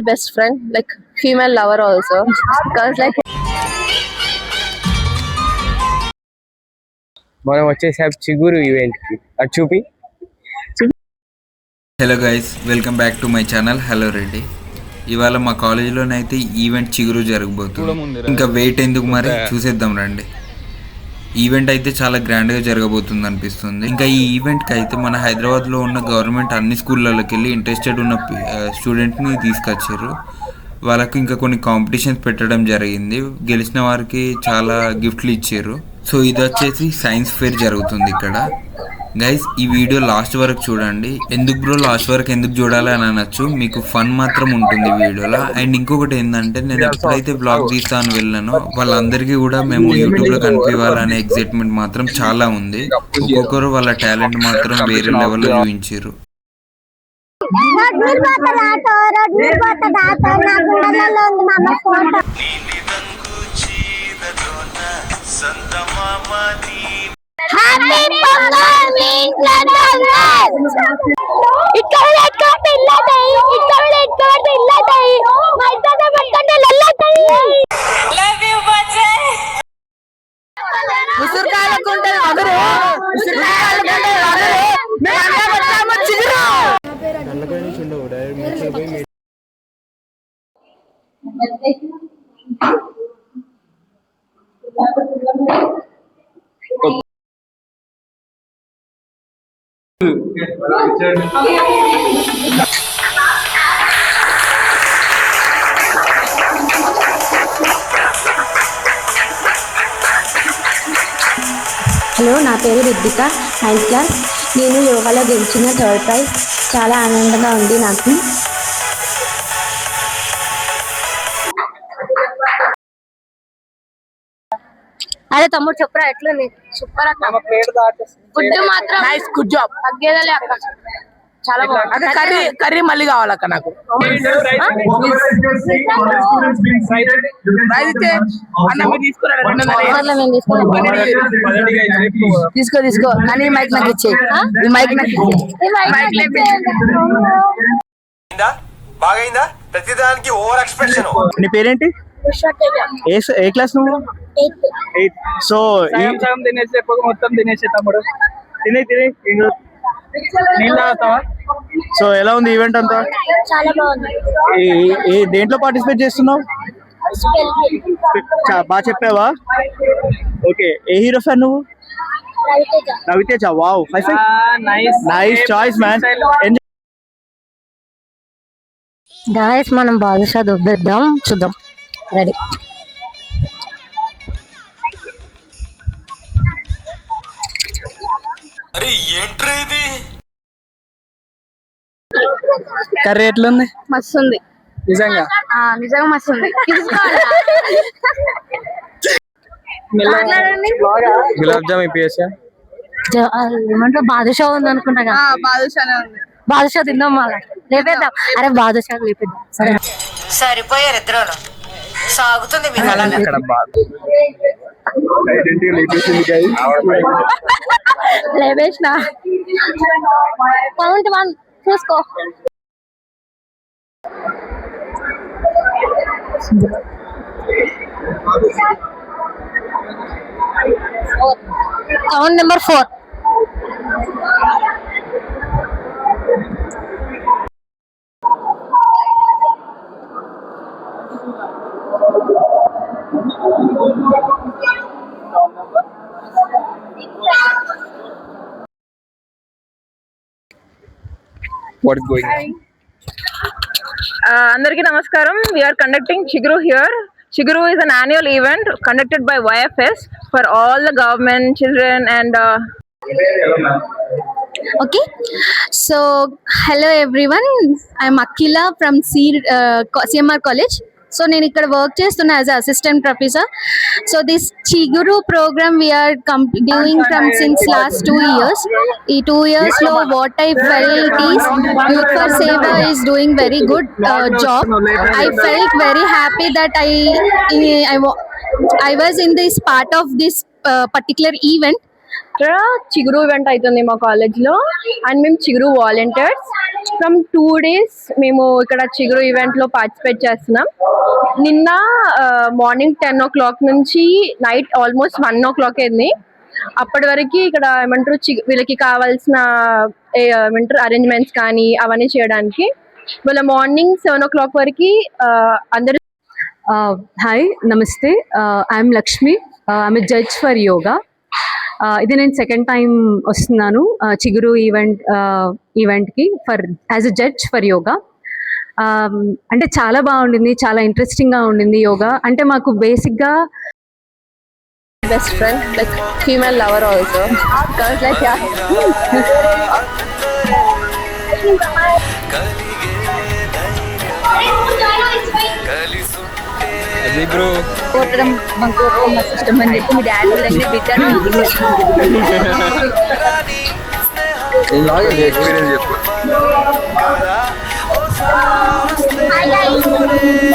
best friend, like female lover also, because like మనం వచ్చేసాం చిగురు ఈవెంట్ కి. అది చూపి. Hello guys, welcome back to my channel hello Reddy. ఇవాళ మా కాలేజీలోనైతే ఈవెంట్ చిగురు జరగబోతుంది. ఇంకా వెయిట్ ఎందుకు మరి చూసేద్దాం రండి. ఈవెంట్ అయితే చాలా గ్రాండ్గా జరగబోతుంది అనిపిస్తుంది. ఇంకా ఈ ఈవెంట్కి అయితే మన హైదరాబాద్లో ఉన్న గవర్నమెంట్ అన్ని స్కూళ్ళకి వెళ్ళి ఇంట్రెస్టెడ్ ఉన్న స్టూడెంట్ని తీసుకొచ్చారు. వాళ్ళకి ఇంకా కొన్ని కాంపిటీషన్స్ పెట్టడం జరిగింది. గెలిచిన వారికి చాలా గిఫ్ట్లు ఇచ్చారు. సో ఇది వచ్చేసి సైన్స్ ఫేర్ జరుగుతుంది ఇక్కడ. గైస్, ఈ వీడియో లాస్ట్ వరకు చూడండి. ఎందుకు బ్రో లాస్ట్ వరకు ఎందుకు చూడాలి అని అనొచ్చు, మీకు ఫన్ మాత్రం ఉంటుంది వీడియోలో. అండ్ ఇంకొకటి ఏంటంటే, నేను ఎప్పుడైతే బ్లాగ్ తీస్తాను వెళ్ళానో వాళ్ళందరికీ కూడా మేము యూట్యూబ్లో కనిపించాలనే ఎక్సైట్మెంట్ మాత్రం చాలా ఉంది. ఒక్కొక్కరు వాళ్ళ టాలెంట్ మాత్రం వేరే లెవెల్లో చూపించారు. హలో, నా పేరు రిద్దిక, 9th క్లాస్. నేను యోగాలో గెలిచిన 3rd ప్రైజ్. చాలా ఆనందంగా ఉంది నాకు. అదే తమ్ముడు చెప్పరా ఎట్లుంది? సూపర్ అక్క. ఫుడ్ మాత్రం నైస్, గుడ్ జాబ్. తగ్గేదలే అక్క, చాలా బాగుంది. కర్రీ మళ్ళీ కావాలక్క నాకు. తీసుకో కానీ మైక్ నాకు ఇచ్చే. బాగైందా? ప్రతిదానికి ఓవర్ ఎక్స్ప్రెషన్. నీ పేరేంటి? ఏ క్లాస్ నువ్వు? 8th. సో తినేసి మొత్తం తినేసి తమ్ముడు తినే నీళ్ళు తాగుతావా? సో ఎలా ఉంది ఈవెంట్ అంతా? చాలా బాగుంది. దేంట్లో పార్టిసిపేట్ చేస్తున్నావు? బాగా చెప్పావా? ఓకే, ఏ హీరో ఫ్యాన్ నువ్వు? Raviteja. Wow, nice choice man. Guys, మనం బాదుషా దుబ్బేద్దాం, చూద్దాం. రెడీ. అరే ఏంట్రా ఇది? కర్రీ ఎట్లుంది? మస్తు ఉంది నిజంగా మస్తు ఉంది. గులాబ్ జామ్ ఇప్పియచ్చా? ఏమంటారు, బాదుషా ఉంది అనుకుంటా. బాదుషానే ఉంది. బాదుషా తిందాం, మళ్ళా లేపేద్దాం. అరే బాదుషా లేపేద్దాం. సరే, సరిపోయారు ఇద్దరు. సాగుతుంది మీ లేవేసిన కౌంట్ 1 చూసుకో. Count number 4. What is going on? Andariki namaskaram. We are conducting Chiguru here. Chiguru is an annual event conducted by YFS for all the government, children and Okay, so hello everyone. I'm Akila from CMR College. So నేను ఇక్కడ work చేస్తున్నా as assistant professor. So this Chiguru program we are doing from since last 2 years. ఈ 2 years లో what I felt is youth for Seva is doing very good job. I felt very happy that I was in this part of this particular event. ఇక్కడ చిగురు event అవుతుంది మా college లో and మేము చిగురు volunteers from 2 days మేము ఇక్కడ చిగురు ఈవెంట్ లో పార్టిసిపేట్ చేస్తున్నాం. నిన్న మార్నింగ్ 10 o'clock నుంచి నైట్ ఆల్మోస్ట్ 1 o'clock అయింది. అప్పటి వరకు ఇక్కడ ఏమంటారు వీళ్ళకి కావాల్సిన ఏమంటారు అరేంజ్మెంట్స్ కానీ అవన్నీ చేయడానికి వాళ్ళ మార్నింగ్ 7 o'clock వరకు అందరు. హాయ్ నమస్తే, I'm Lakshmi, I'm a judge for yoga. ఇది నేను సెకండ్ టైం వస్తున్నాను చిగురు ఈవెంట్కి as a judge for yoga. అంటే చాలా బాగుండింది, చాలా ఇంట్రెస్టింగ్గా ఉండింది యోగా. అంటే మాకు బేసిక్గా best friend like female lover also because like అది బ్రో కొట్టడం మాకు మా సిస్టమ్ అని చెప్పి మీ డాడీ దగ్గర బిడ్డను ఎక్స్పీరియన్స్ చెప్పు. Hi guys,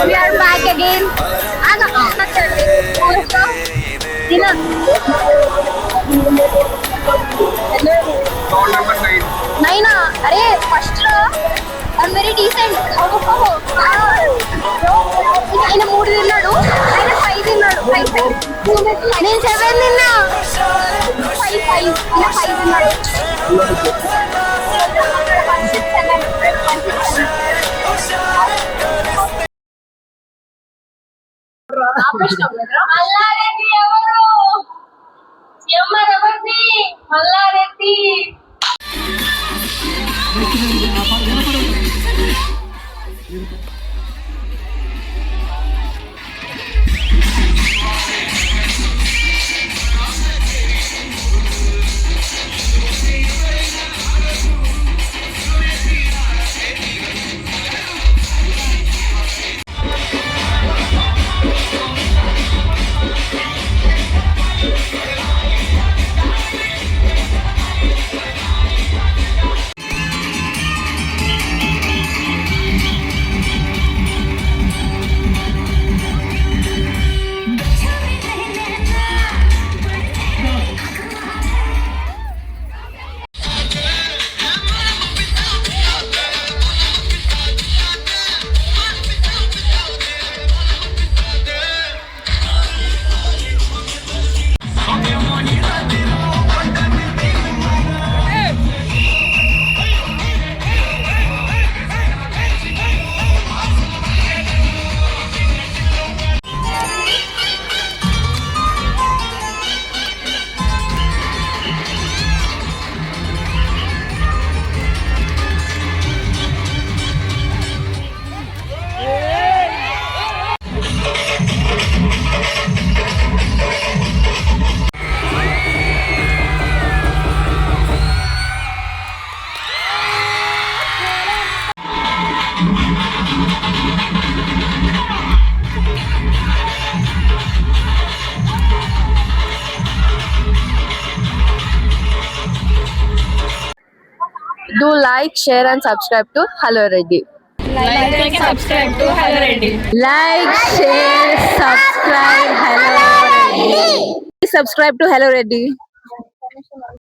we are back again. Naina, अरे first I'm very decent. ఆయన 3 తిన్నాడు, ఆయన 5 తిన్నాడు. నేను 7 తిన్నా. 5 తిన్నాడు. మల్లారెడ్డి ఎవరు? సీఎంఆర్ ఎవరిది? Mallareddy. Do like, share and subscribe to Hello Reddy. like, share, subscribe, hello. Please subscribe to Hello Reddy.